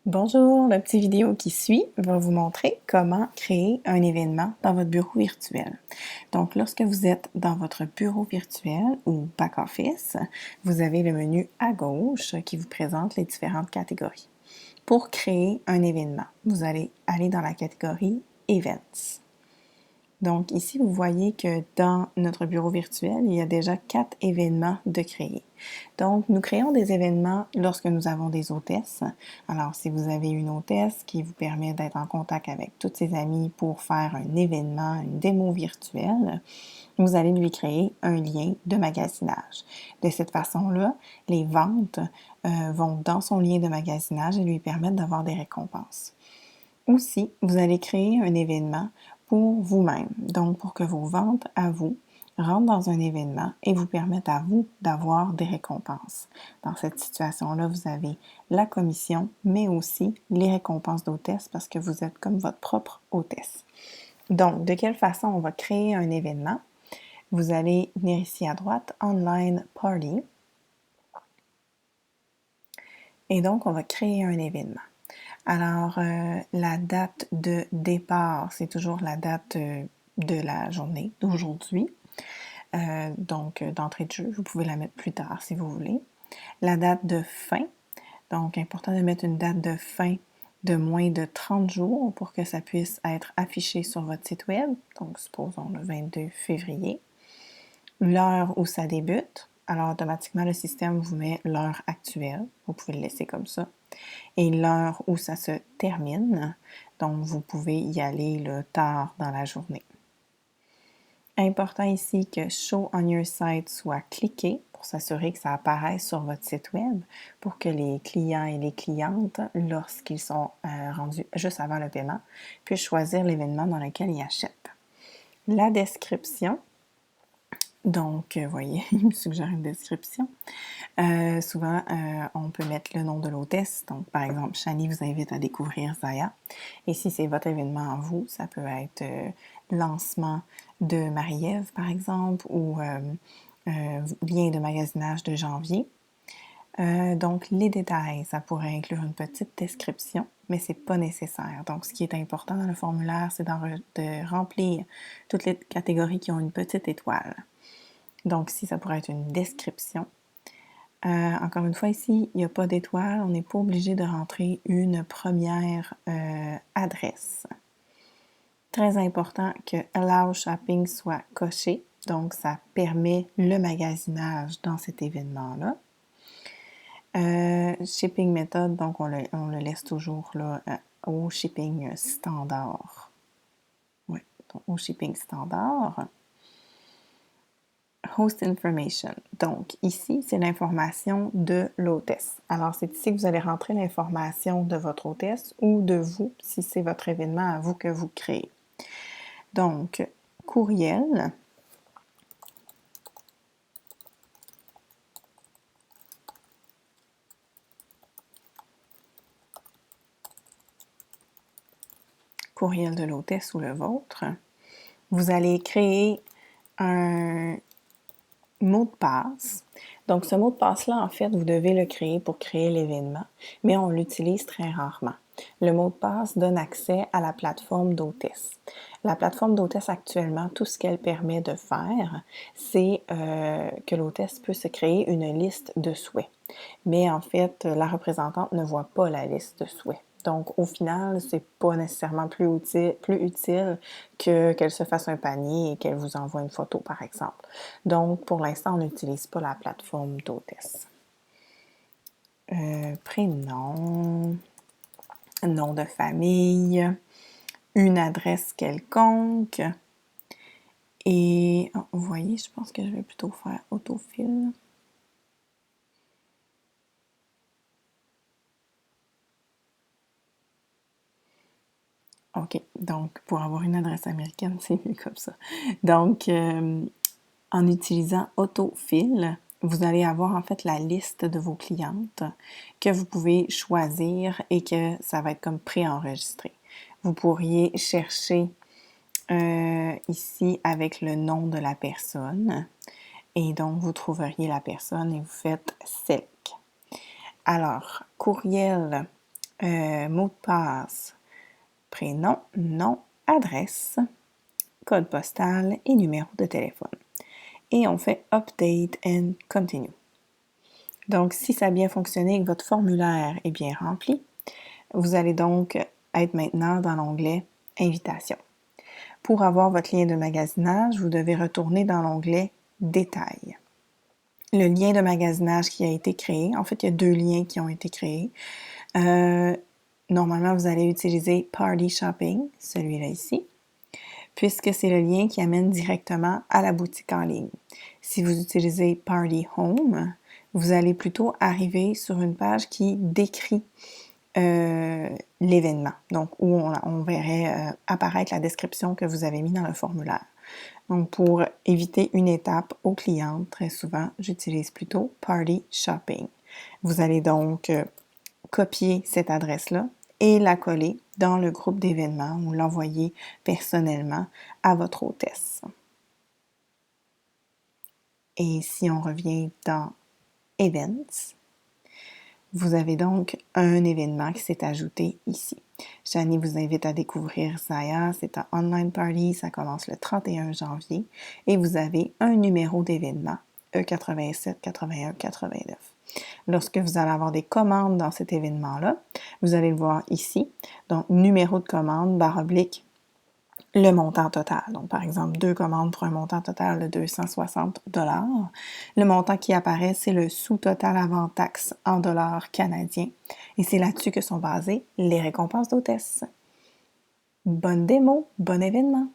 Bonjour, la petite vidéo qui suit va vous montrer comment créer un événement dans votre bureau virtuel. Donc, lorsque vous êtes dans votre bureau virtuel ou back-office, vous avez le menu à gauche qui vous présente les différentes catégories. Pour créer un événement, vous allez aller dans la catégorie Events. Donc ici, vous voyez que dans notre bureau virtuel, il y a déjà 4 événements de créer. Donc, nous créons des événements lorsque nous avons des hôtesses. Alors, si vous avez une hôtesse qui vous permet d'être en contact avec toutes ses amies pour faire un événement, une démo virtuelle, vous allez lui créer un lien de magasinage. De cette façon-là, les ventes vont dans son lien de magasinage et lui permettre d'avoir des récompenses. Aussi, vous allez créer un événement pour vous-même, donc pour que vos ventes à vous rentrent dans un événement et vous permettent à vous d'avoir des récompenses. Dans cette situation-là, vous avez la commission, mais aussi les récompenses d'hôtesse parce que vous êtes comme votre propre hôtesse. Donc, de quelle façon on va créer un événement? Vous allez venir ici à droite, Online Party, et donc on va créer un événement. Alors, la date de départ, c'est toujours la date de la journée d'aujourd'hui. Donc, d'entrée de jeu, vous pouvez la mettre plus tard si vous voulez. La date de fin, donc important de mettre une date de fin de moins de 30 jours pour que ça puisse être affiché sur votre site web. Donc, supposons le 22 février. L'heure où ça débute. Alors, automatiquement, le système vous met l'heure actuelle. Vous pouvez le laisser comme ça. Et l'heure où ça se termine. Donc, vous pouvez y aller le tard dans la journée. Important ici que Show on your site soit cliqué pour s'assurer que ça apparaisse sur votre site web pour que les clients et les clientes, lorsqu'ils sont rendus juste avant le paiement, puissent choisir l'événement dans lequel ils achètent. La description. Donc, vous voyez, il me suggère une description. Souvent, on peut mettre le nom de l'hôtesse. Donc, par exemple, Shani vous invite à découvrir Zaya. Et si c'est votre événement à vous, ça peut être lancement de Marie-Ève, par exemple, ou lien de magasinage de janvier. Donc, les détails, ça pourrait inclure une petite description, mais c'est pas nécessaire. Donc, ce qui est important dans le formulaire, c'est de remplir toutes les catégories qui ont une petite étoile. Donc, ici, ça pourrait être une description. Encore une fois, ici, il n'y a pas d'étoile. On n'est pas obligé de rentrer une première adresse. Très important que Allow Shopping soit coché. Donc, ça permet le magasinage dans cet événement-là. Shipping method, donc on le laisse toujours là, au shipping standard. Oui, au shipping standard. Host information. Donc, ici, c'est l'information de l'hôtesse. Alors, c'est ici que vous allez rentrer l'information de votre hôtesse ou de vous, si c'est votre événement à vous que vous créez. Donc, courriel. Courriel de l'hôtesse ou le vôtre. Vous allez créer un mot de passe. Donc, ce mot de passe-là, en fait, vous devez le créer pour créer l'événement, mais on l'utilise très rarement. Le mot de passe donne accès à la plateforme d'hôtesse. La plateforme d'hôtesse actuellement, tout ce qu'elle permet de faire, c'est que l'hôtesse peut se créer une liste de souhaits. Mais en fait, la représentante ne voit pas la liste de souhaits. Donc, au final, c'est pas nécessairement plus utile qu'elle se fasse un panier et qu'elle vous envoie une photo, par exemple. Donc, pour l'instant, on n'utilise pas la plateforme d'hôtesse. Prénom, nom de famille, une adresse quelconque. Et, vous voyez, je pense que je vais plutôt faire autofill. OK. Donc, pour avoir une adresse américaine, c'est mieux comme ça. Donc, en utilisant Autofill, vous allez avoir en fait la liste de vos clientes que vous pouvez choisir et que ça va être comme préenregistré. Vous pourriez chercher ici avec le nom de la personne et donc vous trouveriez la personne et vous faites Select. Alors, courriel, mot de passe, prénom, nom, adresse, code postal et numéro de téléphone. Et on fait Update and Continue. Donc, si ça a bien fonctionné et que votre formulaire est bien rempli, vous allez donc être maintenant dans l'onglet Invitation. Pour avoir votre lien de magasinage, vous devez retourner dans l'onglet Détails. Le lien de magasinage qui a été créé, en fait, il y a 2 liens qui ont été créés. Normalement, vous allez utiliser Party Shopping, celui-là ici, puisque c'est le lien qui amène directement à la boutique en ligne. Si vous utilisez Party Home, vous allez plutôt arriver sur une page qui décrit l'événement, donc où on verrait apparaître la description que vous avez mis dans le formulaire. Donc, pour éviter une étape aux clientes, très souvent, j'utilise plutôt Party Shopping. Vous allez donc copier cette adresse-là et la coller dans le groupe d'événements ou l'envoyer personnellement à votre hôtesse. Et si on revient dans Events, vous avez donc un événement qui s'est ajouté ici. Shani vous invite à découvrir Zaya, c'est un online party, ça commence le 31 janvier et vous avez un numéro d'événement, E87 81 89. Lorsque vous allez avoir des commandes dans cet événement-là, vous allez le voir ici. Donc, numéro de commande, /, le montant total. Donc, par exemple, 2 commandes pour un montant total de 260 $. Le montant qui apparaît, c'est le sous-total avant taxe en dollars canadiens. Et c'est là-dessus que sont basées les récompenses d'hôtesse. Bonne démo, bon événement!